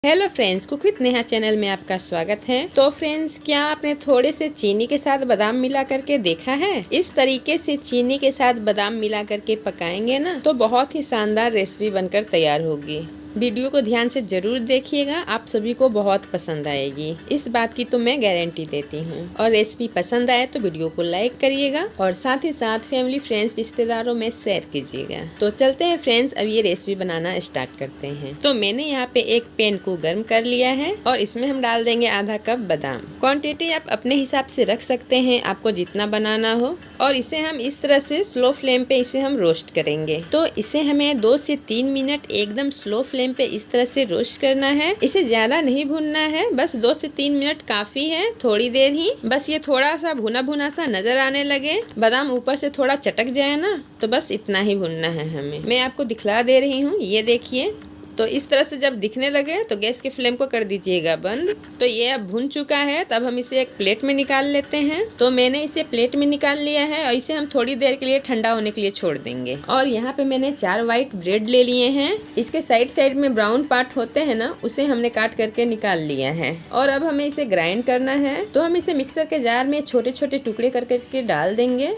Hello friends, cook with Neha channel में आपका स्वागत है। तो फ्रेंड्स, क्या आपने थोड़े से चीनी के साथ बादाम मिला करके देखा है? इस तरीके से चीनी के साथ बादाम मिला करके पकाएंगे ना, तो बहुत ही शानदार रेसिपी बनकर तैयार होगी। वीडियो को ध्यान से जरूर देखिएगा, आप सभी को बहुत पसंद आएगी, इस बात की तो मैं गारंटी देती हूँ। और रेसिपी पसंद आए तो वीडियो को लाइक करिएगा और साथ ही साथ फैमिली फ्रेंड्स रिश्तेदारों में शेयर कीजिएगा। तो चलते हैं फ्रेंड्स, अब ये रेसिपी बनाना स्टार्ट करते हैं। तो मैंने यहाँ पे एक पैन को गर्म कर लिया है और इसमें हम डाल देंगे आधा कप बादाम। क्वांटिटी आप अपने हिसाब से रख सकते हैं, आपको जितना बनाना हो। और इसे हम इस तरह से स्लो फ्लेम पे इसे हम रोस्ट करेंगे। तो इसे हमें 2 से 3 मिनट एकदम स्लो फ्लेम पे इस तरह से रोस्ट करना है। इसे ज्यादा नहीं भूनना है, बस 2 से 3 मिनट काफी है, थोड़ी देर ही। बस ये थोड़ा सा भुना भुना सा नजर आने लगे, बादाम ऊपर से थोड़ा चटक जाए ना, तो बस इतना ही भुनना है हमें। मैं आपको दिखला दे रही हूँ, ये देखिए। तो इस तरह से जब दिखने लगे तो गैस के फ्लेम को कर दीजिएगा बंद। तो ये अब भुन चुका है, तब हम इसे एक प्लेट में निकाल लेते हैं। तो मैंने इसे प्लेट में निकाल लिया है और इसे हम थोड़ी देर के लिए ठंडा होने के लिए छोड़ देंगे। और यहाँ पे मैंने 4 व्हाइट ब्रेड ले लिए हैं। इसके साइड साइड में ब्राउन पार्ट होते हैं ना, उसे हमने काट करके निकाल लिया है। और अब हमें इसे ग्राइंड करना है। तो हम इसे मिक्सर के जार में छोटे छोटे टुकड़े कर करके डाल देंगे।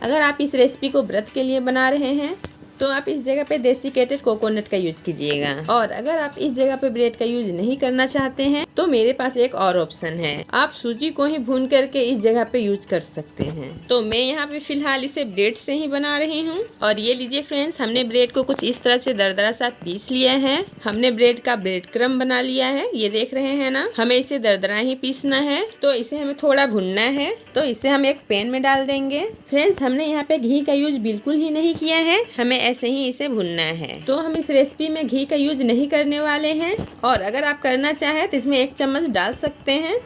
अगर आप इस रेसिपी को व्रत के लिए बना रहे हैं तो आप इस जगह पे डेसिकेटेड कोकोनट का यूज कीजिएगा। और अगर आप इस जगह पे ब्रेड का यूज नहीं करना चाहते हैं तो मेरे पास एक और ऑप्शन है, आप सूजी को ही भून करके इस जगह पे यूज कर सकते हैं। तो मैं यहाँ पे फिलहाल इसे ब्रेड से ही बना रही हूँ। और ये लीजिए फ्रेंड्स, हमने ब्रेड को कुछ इस तरह से दरदरा सा पीस लिया है। हमने ब्रेड का ब्रेड क्रम्ब बना लिया है, ये देख रहे हैं ना। हमें इसे दरदरा ही पीसना है, तो इसे हमें थोड़ा भुनना है। तो इसे हम एक पैन में डाल देंगे। फ्रेंड्स, हमने यहाँ पे घी का यूज बिल्कुल ही नहीं किया है, हमें ऐसे ही इसे भुनना है। तो हम इस रेसिपी में घी का यूज नहीं करने वाले हैं। और अगर आप करना चाहें तो इसमें 1 चम्मच डाल सकते हैं।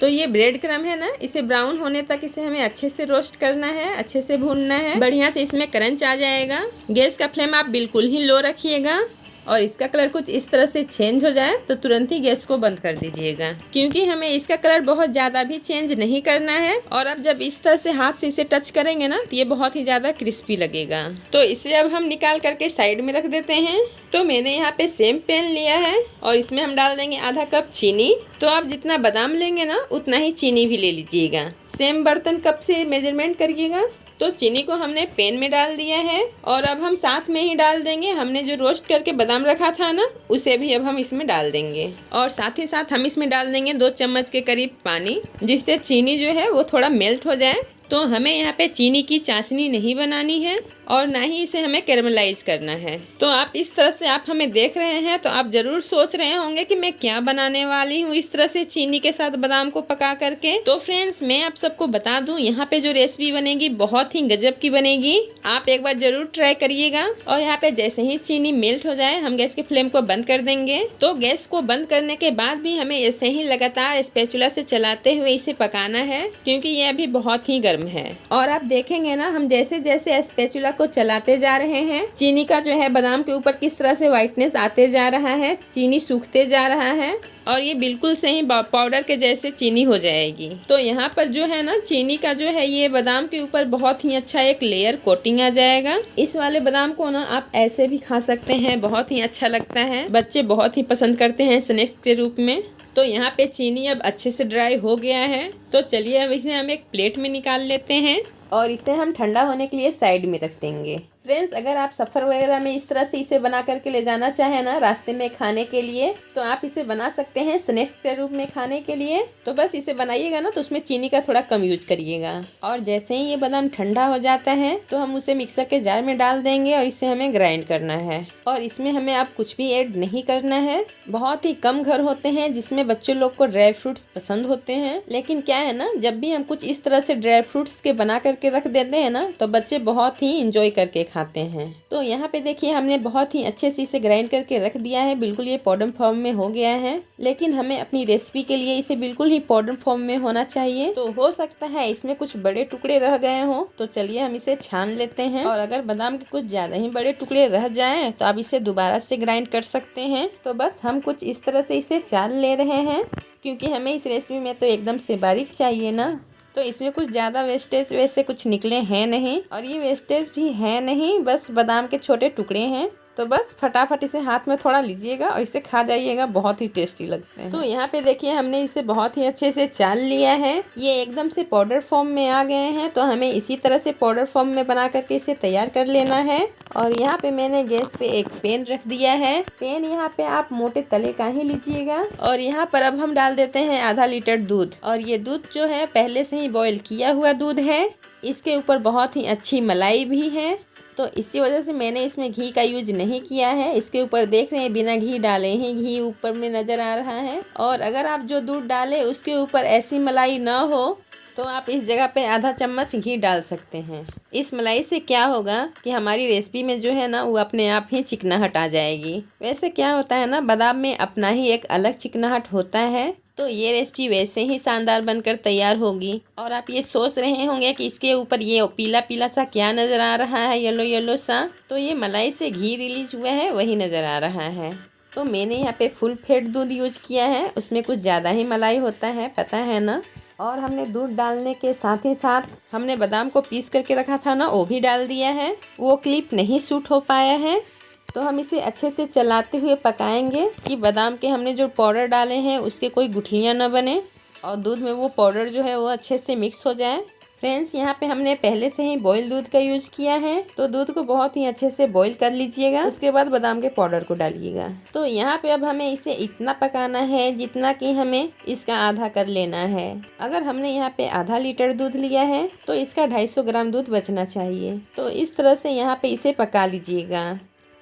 तो ये ब्रेड क्रम्ब है ना, इसे ब्राउन होने तक इसे हमें अच्छे से रोस्ट करना है, अच्छे से भूनना है, बढ़िया से इसमें क्रंच आ जाएगा। गैस का फ्लेम आप बिल्कुल ही लो रखिएगा। और इसका कलर कुछ इस तरह से चेंज हो जाए तो तुरंत ही गैस को बंद कर दीजिएगा, क्योंकि हमें इसका कलर बहुत ज्यादा भी चेंज नहीं करना है। और अब जब इस तरह से हाथ से इसे टच करेंगे ना, तो ये बहुत ही ज्यादा क्रिस्पी लगेगा। तो इसे अब हम निकाल करके साइड में रख देते हैं। तो मैंने यहाँ पे सेम पैन लिया है और इसमें हम डाल देंगे आधा कप चीनी। तो आप जितना बादाम लेंगे ना, उतना ही चीनी भी ले लीजिएगा। सेम बर्तन कप से मेजरमेंट करिएगा। तो चीनी को हमने पैन में डाल दिया है और अब हम साथ में ही डाल देंगे हमने जो रोस्ट करके बादाम रखा था ना, उसे भी अब हम इसमें डाल देंगे। और साथ ही साथ हम इसमें डाल देंगे 2 चम्मच के करीब पानी, जिससे चीनी जो है वो थोड़ा मेल्ट हो जाए। तो हमें यहाँ पे चीनी की चाशनी नहीं बनानी है और ना ही इसे हमें कैरमलाइज करना है। तो आप इस तरह से आप हमें देख रहे हैं तो आप जरूर सोच रहे होंगे कि मैं क्या बनाने वाली हूँ इस तरह से चीनी के साथ बादाम को पका करके। तो फ्रेंड्स, मैं आप सबको बता दूं, यहाँ पे जो रेसिपी बनेगी बहुत ही गजब की बनेगी। आप एक बार जरूर ट्राई करिएगा। और यहाँ पे जैसे ही चीनी मेल्ट हो जाए, हम गैस के फ्लेम को बंद कर देंगे। तो गैस को बंद करने के बाद भी हमें ऐसे ही लगातार स्पैचुला से चलाते हुए इसे पकाना है, क्योंकि ये अभी बहुत ही गर्म है। और आप देखेंगे ना, हम जैसे जैसे स्पैचुला को चलाते जा रहे हैं, चीनी का जो है बादाम के ऊपर किस तरह से व्हाइटनेस आते जा रहा है, चीनी सूखते जा रहा है और ये बिल्कुल सही पाउडर के जैसे चीनी हो जाएगी। तो यहाँ पर जो है ना, चीनी का जो है ये बादाम के ऊपर बहुत ही अच्छा एक लेयर कोटिंग आ जाएगा। इस वाले बादाम को ना आप ऐसे भी खा सकते हैं, बहुत ही अच्छा लगता है, बच्चे बहुत ही पसंद करते हैं स्नैक्स के रूप में। तो यहाँ पे चीनी अब अच्छे से ड्राई हो गया है। तो चलिए अब इसे हम एक प्लेट में निकाल लेते हैं और इसे हम ठंडा होने के लिए साइड में रख देंगे। फ्रेंड्स, अगर आप सफ़र वगैरह में इस तरह से इसे बना करके ले जाना चाहें ना रास्ते में खाने के लिए, तो आप इसे बना सकते हैं स्नैक्स के रूप में खाने के लिए। तो बस इसे बनाइएगा ना, तो उसमें चीनी का थोड़ा कम यूज करिएगा। और जैसे ही ये बादाम ठंडा हो जाता है तो हम उसे मिक्सर के जार में डाल देंगे और इसे हमें ग्राइंड करना है। और इसमें हमें आप कुछ भी ऐड नहीं करना है। बहुत ही कम घर होते हैं जिसमें बच्चों लोग को ड्राई फ्रूट्स पसंद होते हैं, लेकिन क्या है ना, जब भी हम कुछ इस तरह से ड्राई फ्रूट्स के बना करके रख देते हैं ना, तो बच्चे बहुत ही इंजॉय करके खाते हैं। तो यहाँ पे देखिए, हमने बहुत ही अच्छे से इसे ग्राइंड करके रख दिया है, बिल्कुल ये पाउडर फॉर्म में हो गया है। लेकिन हमें अपनी रेसिपी के लिए इसे बिल्कुल ही पाउडर फॉर्म में होना चाहिए। तो हो सकता है इसमें कुछ बड़े टुकड़े रह गए हों, तो चलिए हम इसे छान लेते हैं। और अगर बादाम के कुछ ज्यादा ही बड़े टुकड़े रह जाएं तो आप इसे दोबारा से ग्राइंड कर सकते हैं। तो बस हम कुछ इस तरह से इसे छान ले रहे हैं, क्योंकि हमें इस रेसिपी में तो एकदम से बारीक चाहिए ना। तो इसमें कुछ ज़्यादा वेस्टेज वैसे कुछ निकले हैं नहीं, और ये वेस्टेज भी है नहीं, बस बादाम के छोटे टुकड़े हैं। तो बस फटाफट इसे हाथ में थोड़ा लीजिएगा और इसे खा जाइएगा, बहुत ही टेस्टी लगते हैं। तो यहाँ पे देखिए हमने इसे बहुत ही अच्छे से चाल लिया है, ये एकदम से पाउडर फॉर्म में आ गए हैं। तो हमें इसी तरह से पाउडर फॉर्म में बना करके इसे तैयार कर लेना है। और यहाँ पे मैंने गैस पे एक पैन रख दिया है। पैन यहाँ पे आप मोटे तले का ही लीजिएगा। और यहाँ पर अब हम डाल देते हैं आधा लीटर दूध। और ये दूध जो है पहले से ही बॉईल किया हुआ दूध है। इसके ऊपर बहुत ही अच्छी मलाई भी है, तो इसी वजह से मैंने इसमें घी का यूज नहीं किया है। इसके ऊपर देख रहे हैं बिना घी डाले ही घी ऊपर में नज़र आ रहा है। और अगर आप जो दूध डालें उसके ऊपर ऐसी मलाई ना हो तो आप इस जगह पे आधा चम्मच घी डाल सकते हैं। इस मलाई से क्या होगा कि हमारी रेसिपी में जो है ना वो अपने आप ही चिकनाहट आ जाएगी। वैसे क्या होता है ना, बादाम में अपना ही एक अलग चिकनाहट होता है। तो ये रेसिपी वैसे ही शानदार बनकर तैयार होगी। और आप ये सोच रहे होंगे कि इसके ऊपर ये पीला पीला सा क्या नज़र आ रहा है, येलो येलो सा, तो ये मलाई से घी रिलीज हुआ है वही नज़र आ रहा है। तो मैंने यहाँ पे फुल फैट दूध यूज किया है, उसमें कुछ ज़्यादा ही मलाई होता है, पता है ना। और हमने दूध डालने के साथ ही साथ हमने बादाम को पीस करके रखा था ना, वो भी डाल दिया है। वो क्लिप नहीं शूट हो पाया है, तो हम इसे अच्छे से चलाते हुए पकाएंगे कि बादाम के हमने जो पाउडर डाले हैं उसके कोई गुठलियाँ न बने और दूध में वो पाउडर जो है वो अच्छे से मिक्स हो जाए। फ्रेंड्स, यहाँ पे हमने पहले से ही बॉयल दूध का यूज किया है, तो दूध को बहुत ही अच्छे से बॉईल कर लीजिएगा। उसके बाद बादाम के पाउडर को डालिएगा। तो यहाँ पे अब हमें इसे इतना पकाना है जितना कि हमें इसका आधा कर लेना है। अगर हमने यहाँ पे आधा लीटर दूध लिया है तो इसका 250 ग्राम दूध बचना चाहिए। तो इस तरह से यहाँ पे इसे पका लीजिएगा।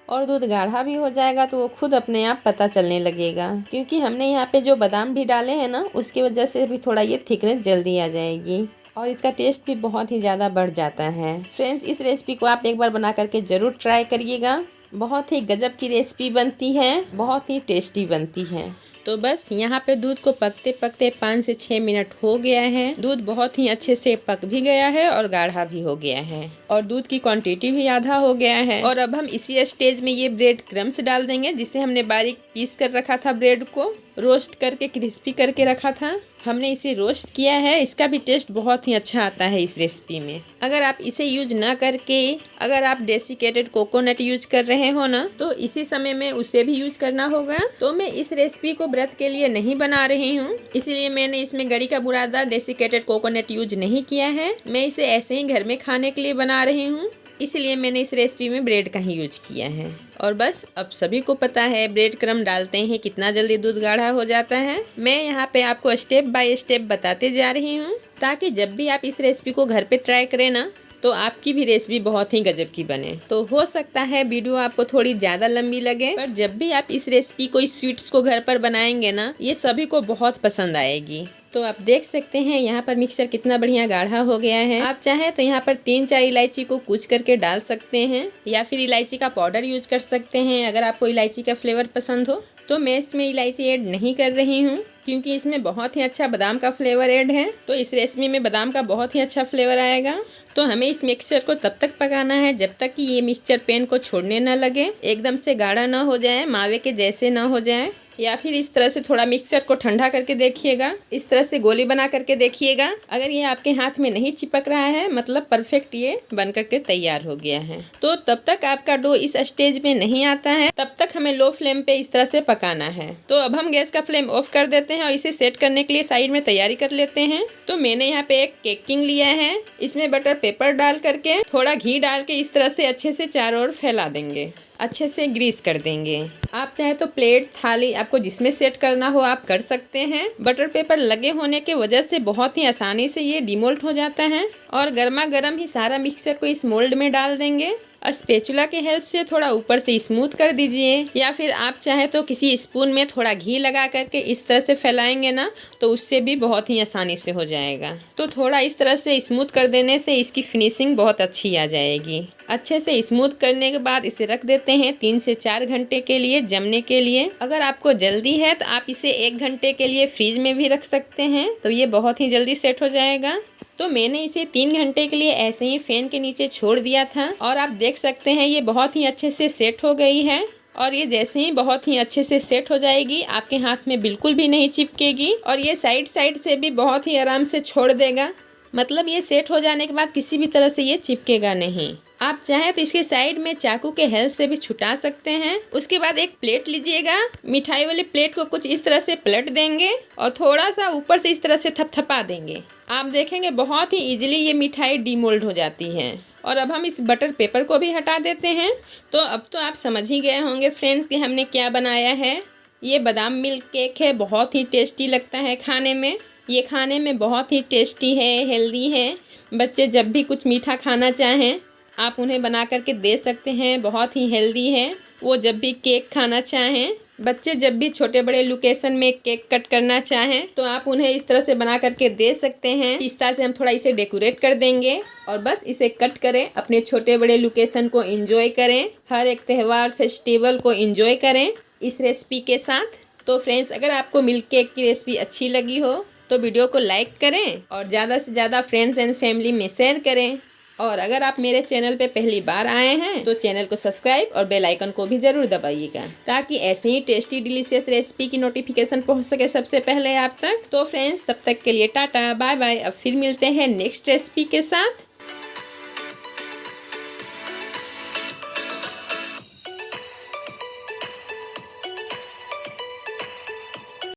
और दूध गाढ़ा भी हो जाएगा तो वो खुद अपने आप पता चलने लगेगा, क्योंकि हमने यहाँ पे जो बादाम भी डाले हैं ना उसकी वजह से भी थोड़ा ये थिकनेस जल्दी आ जाएगी और इसका टेस्ट भी बहुत ही ज़्यादा बढ़ जाता है। फ्रेंड्स, इस रेसिपी को आप एक बार बना करके ज़रूर ट्राई करिएगा। बहुत ही गजब की रेसिपी बनती है, बहुत ही टेस्टी बनती है। तो बस यहाँ पे दूध को पकते पकते 5 से 6 मिनट हो गया है। दूध बहुत ही अच्छे से पक भी गया है और गाढ़ा भी हो गया है और दूध की क्वांटिटी भी आधा हो गया है। और अब हम इसी स्टेज में ये ब्रेड क्रम्स डाल देंगे, जिसे हमने बारीक पीस कर रखा था, ब्रेड को रोस्ट करके क्रिस्पी करके रखा था। हमने इसे रोस्ट किया है, इसका भी टेस्ट बहुत ही अच्छा आता है इस रेसिपी में। अगर आप इसे यूज ना करके अगर आप डेसिकेटेड कोकोनट यूज कर रहे हो ना, तो इसी समय में उसे भी यूज करना होगा। तो मैं इस रेसिपी को व्रत के लिए नहीं बना रही हूँ, इसलिए मैंने इसमें गरी का बुरादा डेसिकेटेड कोकोनट यूज नहीं किया है। मैं इसे ऐसे ही घर में खाने के लिए बना रही हूँ, इसलिए मैंने इस रेसिपी में ब्रेड का ही यूज किया है। और बस अब सभी को पता है ब्रेड क्रम्ब डालते ही कितना जल्दी दूध गाढ़ा हो जाता है। मैं यहाँ पे आपको स्टेप बाय स्टेप बताते जा रही हूँ, ताकि जब भी आप इस रेसिपी को घर पे ट्राई करें ना, तो आपकी भी रेसिपी बहुत ही गजब की बने। तो हो सकता है वीडियो आपको थोड़ी ज़्यादा लंबी लगे, पर जब भी आप इस रेसिपी को, इस स्वीट्स को घर पर बनाएंगे ना, ये सभी को बहुत पसंद आएगी। तो आप देख सकते हैं यहाँ पर मिक्सचर कितना बढ़िया गाढ़ा हो गया है। आप चाहें तो यहाँ पर 3-4 इलायची को कूच करके डाल सकते हैं, या फिर इलायची का पाउडर यूज कर सकते हैं अगर आपको इलायची का फ्लेवर पसंद हो। तो मैं इसमें इलायची ऐड नहीं कर रही हूँ, क्योंकि इसमें बहुत ही अच्छा बादाम का फ्लेवर ऐड है। तो इस रेसिपी में बादाम का बहुत ही अच्छा फ्लेवर आएगा। तो हमें इस मिक्सचर को तब तक पकाना है जब तक कि ये मिक्सचर पैन को छोड़ने ना लगे, एकदम से गाढ़ा ना हो जाए, मावे के जैसे ना हो जाए। या फिर इस तरह से थोड़ा मिक्सचर को ठंडा करके देखिएगा, इस तरह से गोली बना करके देखिएगा। अगर ये आपके हाथ में नहीं चिपक रहा है, मतलब परफेक्ट ये बन करके तैयार हो गया है। तो तब तक आपका डो इस स्टेज में नहीं आता है, तब तक हमें लो फ्लेम पे इस तरह से पकाना है। तो अब हम गैस का फ्लेम ऑफ कर देते हैं और इसे सेट करने के लिए साइड में तैयारी कर लेते हैं। तो मैंने यहाँ पे एक केकिंग लिया है, इसमें बटर पेपर डाल करके थोड़ा घी डाल के इस तरह से अच्छे से चारों ओर फैला देंगे, अच्छे से ग्रीस कर देंगे। आप चाहे तो प्लेट, थाली, आपको जिसमें सेट करना हो आप कर सकते हैं। बटर पेपर लगे होने के वजह से बहुत ही आसानी से ये डिमोल्ट हो जाता है। और गर्मा गर्म ही सारा मिक्सचर को इस मोल्ड में डाल देंगे। स्पैचुला के हेल्प से थोड़ा ऊपर से स्मूथ कर दीजिए, या फिर आप चाहे तो किसी स्पून में थोड़ा घी लगा करके इस तरह से फैलाएंगे ना, तो उससे भी बहुत ही आसानी से हो जाएगा। तो थोड़ा इस तरह से स्मूथ कर देने से इसकी फिनिशिंग बहुत अच्छी आ जाएगी। अच्छे से स्मूथ करने के बाद इसे रख देते हैं 3 से 4 घंटे के लिए जमने के लिए। अगर आपको जल्दी है तो आप इसे 1 घंटे के लिए फ्रीज में भी रख सकते हैं, तो ये बहुत ही जल्दी सेट हो जाएगा। तो मैंने इसे 3 घंटे के लिए ऐसे ही फैन के नीचे छोड़ दिया था और आप देख सकते हैं ये बहुत ही अच्छे से सेट हो गई है। और ये जैसे ही बहुत ही अच्छे से सेट हो जाएगी, आपके हाथ में बिल्कुल भी नहीं चिपकेगी और ये साइड साइड से भी बहुत ही आराम से छोड़ देगा। मतलब ये सेट हो जाने के बाद किसी भी तरह से ये चिपकेगा नहीं। आप चाहें तो इसके साइड में चाकू के हेल्प से भी छुटा सकते हैं। उसके बाद एक प्लेट लीजिएगा, मिठाई वाली प्लेट को कुछ इस तरह से पलट देंगे और थोड़ा सा ऊपर से इस तरह से थपथपा देंगे। आप देखेंगे बहुत ही इजीली ये मिठाई डीमोल्ड हो जाती है। और अब हम इस बटर पेपर को भी हटा देते हैं। तो अब तो आप समझ ही गए होंगे फ्रेंड्स कि हमने क्या बनाया है। ये बादाम मिल्क केक है, बहुत ही टेस्टी लगता है खाने में। ये खाने में बहुत ही टेस्टी है, हेल्दी है। बच्चे जब भी कुछ मीठा खाना चाहें आप उन्हें बना करके दे सकते हैं, बहुत ही हेल्दी है। वो जब भी केक खाना चाहें, बच्चे जब भी छोटे बड़े लोकेशन में केक कट करना चाहें तो आप उन्हें इस तरह से बना करके दे सकते हैं। पिस्ता से हम थोड़ा इसे डेकोरेट कर देंगे और बस इसे कट करें, अपने छोटे बड़े लोकेशन को एंजॉय करें, हर एक त्यौहार फेस्टिवल को एंजॉय करें इस रेसिपी के साथ। तो फ्रेंड्स, अगर आपको मिल्क केक की रेसिपी अच्छी लगी हो तो वीडियो को लाइक करें और ज़्यादा से ज़्यादा फ्रेंड्स एंड फैमिली में शेयर करें। और अगर आप मेरे चैनल पे पहली बार आए हैं तो चैनल को सब्सक्राइब और बेल आइकन को भी ज़रूर दबाइएगा, ताकि ऐसे ही टेस्टी डिलीशियस रेसिपी की नोटिफिकेशन पहुंच सके सबसे पहले आप तक। तो फ्रेंड्स, तब तक के लिए टाटा बाय बाय। अब फिर मिलते हैं नेक्स्ट रेसिपी के साथ।